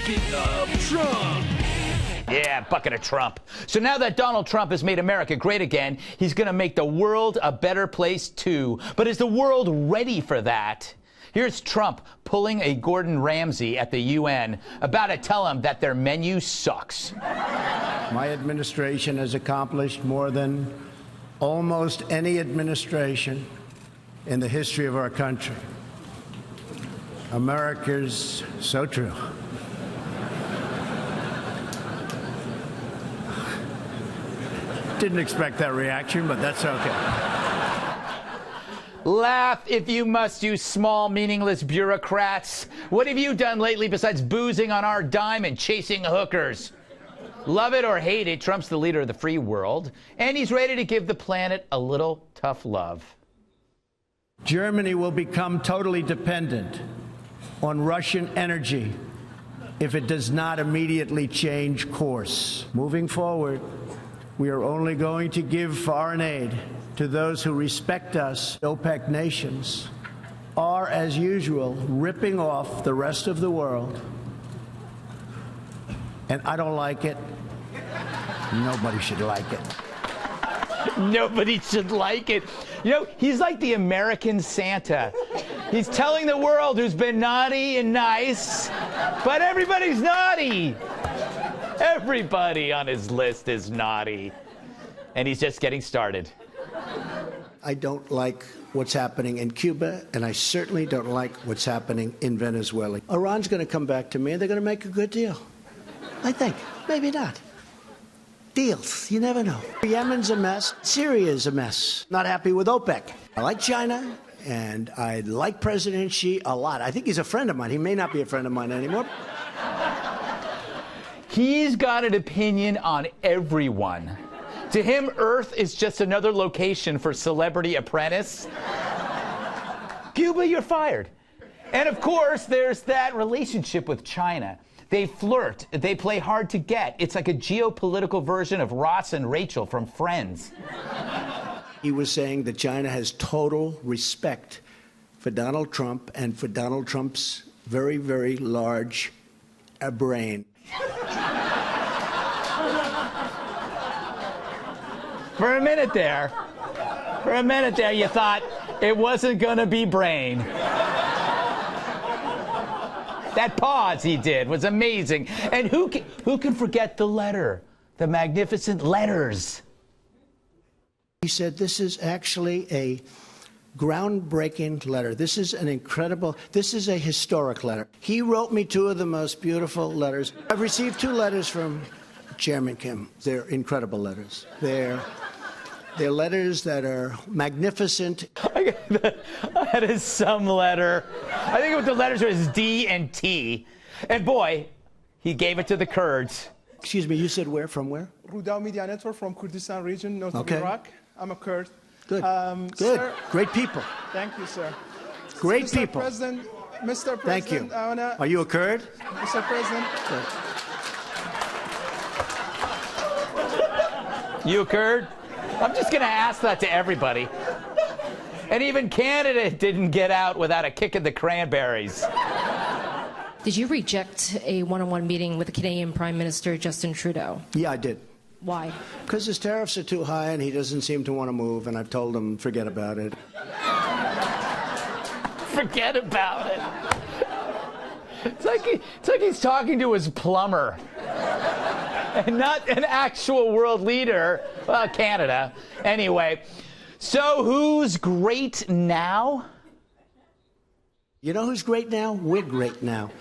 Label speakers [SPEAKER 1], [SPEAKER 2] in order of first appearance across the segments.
[SPEAKER 1] bucket of Trump.
[SPEAKER 2] Yeah, bucket of Trump. So now that Donald Trump has made America great again, he's going to make the world a better place, too. But is the world ready for that? Here's Trump pulling a Gordon Ramsay at the UN about to tell him that their menu sucks.
[SPEAKER 3] My administration has accomplished more than almost any administration in the history of our country. America's so true. Didn't expect that reaction, but that's okay.
[SPEAKER 2] Laugh if you must, you small, meaningless bureaucrats. What have you done lately besides boozing on our dime and chasing hookers? Love it or hate it, Trump's the leader of the free world, and he's ready to give the planet a little tough love.
[SPEAKER 3] Germany will become totally dependent on Russian energy if it does not immediately change course. Moving forward, we are only going to give foreign aid to those who respect us. OPEC nations are, as usual, ripping off the rest of the world. And I don't like it. Nobody should like it.
[SPEAKER 2] Nobody should like it. You know, he's like the American Santa. He's telling the world who's been naughty and nice, but everybody's naughty. Everybody on his list is naughty. And he's just getting started.
[SPEAKER 3] I don't like what's happening in Cuba, and I certainly don't like what's happening in Venezuela. Iran's going to come back to me, and they're going to make a good deal. I think. Maybe not. Deals. You never know. Yemen's a mess. Syria's a mess. Not happy with OPEC. I like China, and I like President Xi a lot. I think he's a friend of mine. He may not be a friend of mine anymore.
[SPEAKER 2] He's got an opinion on everyone. To him, Earth is just another location for Celebrity Apprentice. Cuba, you're fired. And of course, there's that relationship with China. They flirt. They play hard to get. It's like a geopolitical version of Ross and Rachel from Friends.
[SPEAKER 3] He was saying that China has total respect for Donald Trump and for Donald Trump's very, very large brain.
[SPEAKER 2] For a minute there, you thought it wasn't going to be brain. That pause he did was amazing. And who can forget the letter, the magnificent letters?
[SPEAKER 3] He said this is actually a groundbreaking letter. This is a historic letter. He wrote me two of the most beautiful letters. I've received two letters from Chairman Kim. They're incredible letters. They're letters that are magnificent.
[SPEAKER 2] That is some letter. I think what the letters was D and T. And boy, he gave it to the Kurds.
[SPEAKER 3] Excuse me, you said where? From where?
[SPEAKER 4] Rudal Media Network from Kurdistan region, north of Iraq. I'm a Kurd.
[SPEAKER 3] Good. Good. Sir, great people.
[SPEAKER 4] Thank you, sir.
[SPEAKER 3] Great
[SPEAKER 4] Mr.
[SPEAKER 3] people.
[SPEAKER 4] Mr. President,
[SPEAKER 3] thank you. Are you a Kurd?
[SPEAKER 4] Mr. President.
[SPEAKER 3] Good.
[SPEAKER 2] You a Kurd? I'm just going to ask that to everybody. And even Canada didn't get out without a kick in the cranberries.
[SPEAKER 5] Did you reject a one-on-one meeting with the Canadian Prime Minister, Justin Trudeau?
[SPEAKER 3] Yeah, I did.
[SPEAKER 5] Why?
[SPEAKER 3] Because his tariffs are too high and he doesn't seem to want to move, and I've told him, forget about it.
[SPEAKER 2] Forget about it. It's like he's talking to his plumber. And not an actual world leader. Well, Canada. Anyway, so who's great now?
[SPEAKER 3] You know who's great now? We're great now.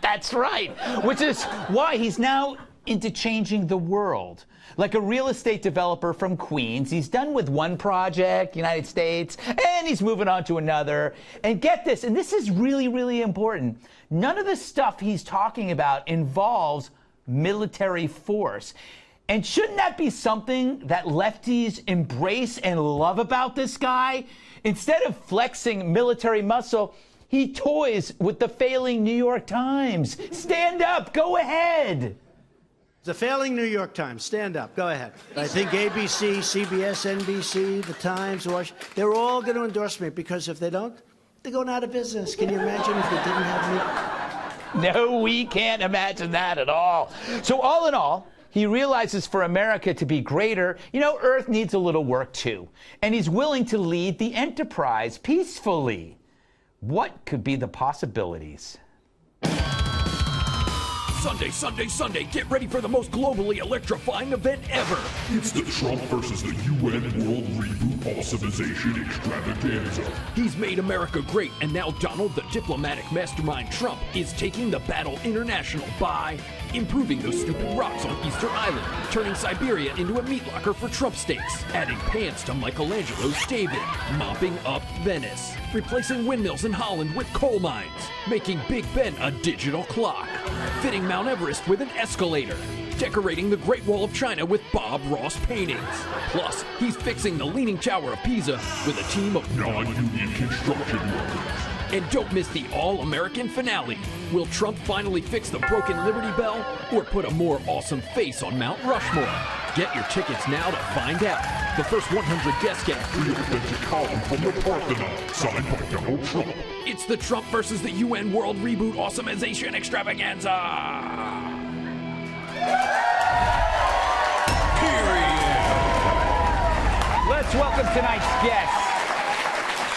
[SPEAKER 2] That's right. Which is why he's now into changing the world. Like a real estate developer from Queens, he's done with one project, United States, and he's moving on to another. And get this, and this is really, really important. None of the stuff he's talking about involves military force. And shouldn't that be something that lefties embrace and love about this guy? Instead of flexing military muscle, he toys with the failing New York Times. Stand up, go ahead.
[SPEAKER 3] The failing New York Times, stand up, go ahead. I think ABC, CBS, NBC, the Times, they're all going to endorse me, because if they don't, they're going out of business. Can you imagine if they didn't have me?
[SPEAKER 2] No, we can't imagine that at all. So all in all, he realizes for America to be greater, Earth needs a little work too. And he's willing to lead the enterprise peacefully. What could be the possibilities?
[SPEAKER 1] Sunday, Sunday, Sunday, get ready for the most globally electrifying event ever.
[SPEAKER 6] It's the Trump versus the UN World Reboot Awesomization Extravaganza.
[SPEAKER 1] He's made America great, and now Donald, the diplomatic mastermind Trump, is taking the battle international by improving those stupid rocks on Easter Island, turning Siberia into a meat locker for Trump steaks, adding pants to Michelangelo's David, mopping up Venice, replacing windmills in Holland with coal mines, making Big Ben a digital clock, fitting Mount Everest with an escalator, decorating the Great Wall of China with Bob Ross paintings. Plus, he's fixing the Leaning Tower of Pisa with a team of
[SPEAKER 6] non-union construction workers.
[SPEAKER 1] And don't miss the all-American finale. Will Trump finally fix the broken Liberty Bell or put a more awesome face on Mount Rushmore? Get your tickets now to find out. The first 100 guests get
[SPEAKER 6] The authentic column from the Parthenon, signed by Donald Trump.
[SPEAKER 1] It's the Trump versus the UN World Reboot Awesomization Extravaganza.
[SPEAKER 2] Let's welcome tonight's guest.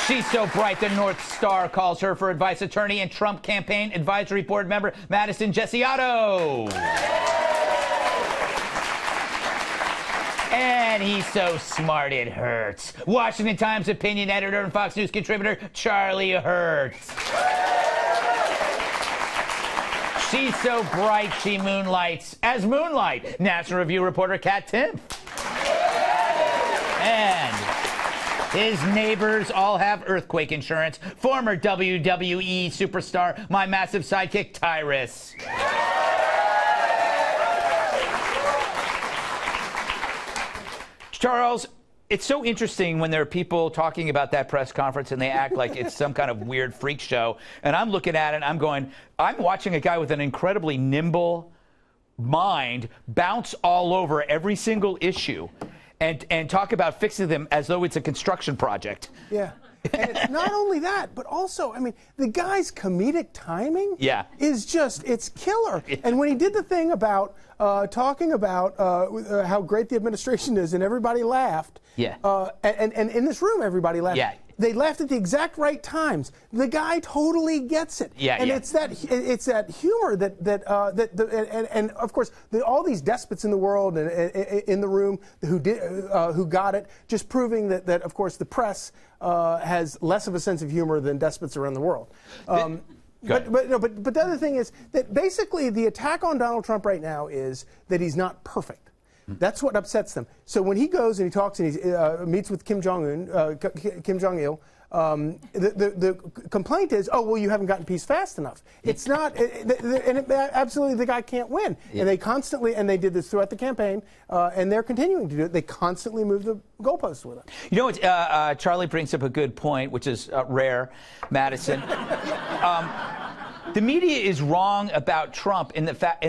[SPEAKER 2] She's so bright the North Star calls her for advice, attorney and Trump Campaign Advisory Board member Madison Gessiato. And he's so smart it hurts. Washington Times opinion editor and Fox News contributor Charlie Hertz. She's so bright she moonlights as Moonlight. National Review reporter Kat Timpf. And his neighbors all have earthquake insurance. Former WWE superstar, my massive sidekick, Tyrus. Charles, it's so interesting when there are people talking about that press conference and they act like it's some kind of weird freak show. And I'm looking at it and I'm going, I'm watching a guy with an incredibly nimble mind bounce all over every single issue and talk about fixing them as though it's a construction project.
[SPEAKER 4] Yeah. And it's not only that, but also, I mean, the guy's comedic timing is just, it's killer. Yeah. And when he did the thing about talking about how great the administration is and everybody laughed, and in this room everybody laughed. Yeah. They laughed at the exact right times. The guy totally gets it. It's that humor and of course all these despots in the world and in the room who got it, just proving that of course the press has less of a sense of humor than despots around the world. But the other thing is that basically the attack on Donald Trump right now is that he's not perfect. That's what upsets them. So when he goes and he talks and he meets with Kim Jong-un, Kim Jong-il, the complaint is, oh, well, you haven't gotten peace fast enough. It's not, absolutely the guy can't win. Yeah. And they constantly, and they did this throughout the campaign, and they're continuing to do it. They constantly move the goalposts with it.
[SPEAKER 2] You know what, Charlie brings up a good point, which is rare, Madison. The media is wrong about Trump in the fact,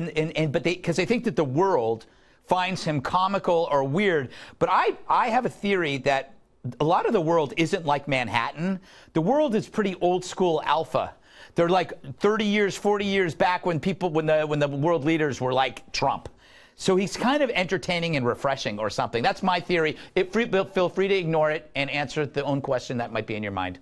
[SPEAKER 2] but because they think that the world finds him comical or weird. But I have a theory that a lot of the world isn't like Manhattan. The world is pretty old school alpha. They're like 30 years, 40 years back when the world leaders were like Trump. So he's kind of entertaining and refreshing or something. That's my theory. Feel free to ignore it and answer the own question that might be in your mind.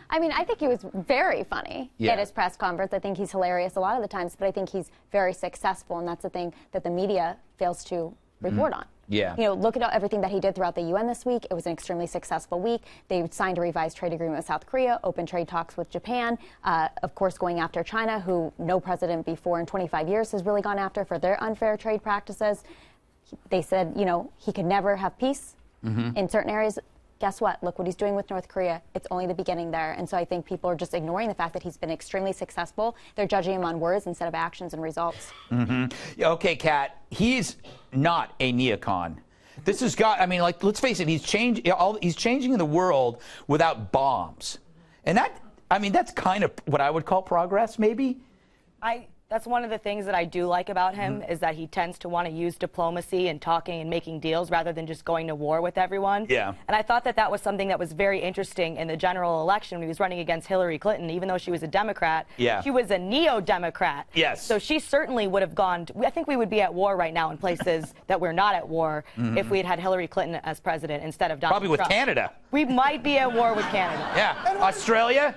[SPEAKER 7] I mean, I think he was very funny at his press conference. I think he's hilarious a lot of the times, but I think he's very successful, and that's the thing that the media fails to report on.
[SPEAKER 2] Yeah.
[SPEAKER 7] You know, look at everything that he did throughout the UN this week. It was an extremely successful week. They signed a revised trade agreement with South Korea, open trade talks with Japan, of course going after China, who no president before in 25 years has really gone after for their unfair trade practices. They said, you know, he could never have peace in certain areas. Guess what? Look what he's doing with North Korea. It's only the beginning there. And so I think people are just ignoring the fact that he's been extremely successful. They're judging him on words instead of actions and results.
[SPEAKER 2] Okay, Kat, he's not a neocon. This has got, I mean, like, let's face it, he's changing the world without bombs. And that, I mean, that's kind of what I would call progress, maybe?
[SPEAKER 8] That's one of the things that I do like about him is that he tends to want to use diplomacy and talking and making deals rather than just going to war with everyone.
[SPEAKER 2] Yeah.
[SPEAKER 8] And I thought that that was something that was very interesting in the general election when he was running against Hillary Clinton. Even though she was a Democrat, she was a neo-Democrat.
[SPEAKER 2] Yes.
[SPEAKER 8] So she certainly would have gone I think we would be at war right now in places that we're not at war if we had had Hillary Clinton as president instead of Donald
[SPEAKER 2] Probably with
[SPEAKER 8] Trump.
[SPEAKER 2] Canada.
[SPEAKER 8] We might be at war with Canada.
[SPEAKER 2] Yeah. Australia?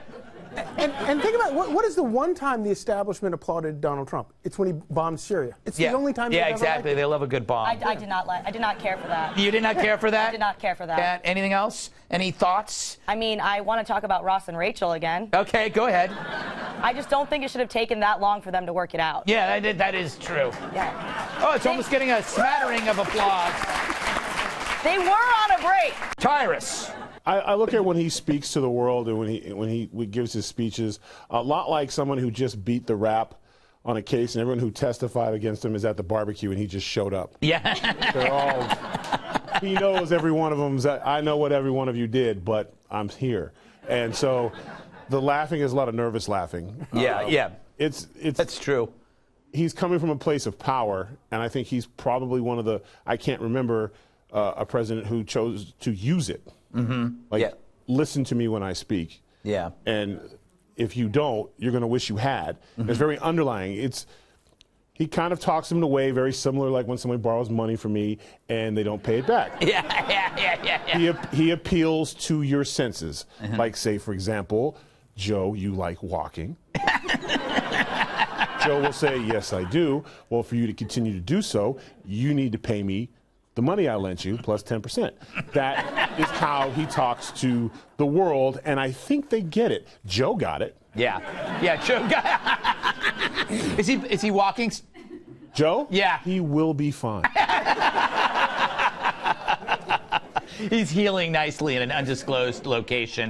[SPEAKER 4] And think about what is the one time the establishment applauded Donald Trump? It's when he bombed Syria. It's the only time.
[SPEAKER 2] Yeah, exactly. They love a good bomb.
[SPEAKER 8] I did not care for that.
[SPEAKER 2] You did not care for that?
[SPEAKER 8] I did not care for that.
[SPEAKER 2] Kat, anything else? Any thoughts?
[SPEAKER 8] I mean, I want to talk about Ross and Rachel again.
[SPEAKER 2] Okay, go ahead.
[SPEAKER 8] I just don't think it should have taken that long for them to work it out.
[SPEAKER 2] Yeah, that is true.
[SPEAKER 8] Yeah.
[SPEAKER 2] Oh, it's almost getting a smattering of applause.
[SPEAKER 8] They were on a break.
[SPEAKER 2] Tyrus.
[SPEAKER 9] I look at when he speaks to the world and when he gives his speeches, a lot like someone who just beat the rap on a case and everyone who testified against him is at the barbecue and he just showed up.
[SPEAKER 2] Yeah.
[SPEAKER 9] They're all, he knows every one of them. I know what every one of you did, but I'm here. And so the laughing is a lot of nervous laughing.
[SPEAKER 2] Yeah.
[SPEAKER 9] It's
[SPEAKER 2] That's true.
[SPEAKER 9] He's coming from a place of power, and I think he's probably one of the, I can't remember a president who chose to use it. Listen to me when I speak.
[SPEAKER 2] Yeah.
[SPEAKER 9] And if you don't, you're going to wish you had. It's very underlying. He kind of talks them away, very similar like when somebody borrows money from me and they don't pay it back.
[SPEAKER 2] Yeah.
[SPEAKER 9] He appeals to your senses. Like, say, for example, Joe, you like walking. Joe will say, yes, I do. Well, for you to continue to do so, you need to pay me the money I lent you plus 10%. That is how he talks to the world, and I think they get it. Joe got it.
[SPEAKER 2] Yeah, Joe got it. Is he walking?
[SPEAKER 9] Joe?
[SPEAKER 2] Yeah.
[SPEAKER 9] He will be fine.
[SPEAKER 2] He's healing nicely in an undisclosed location.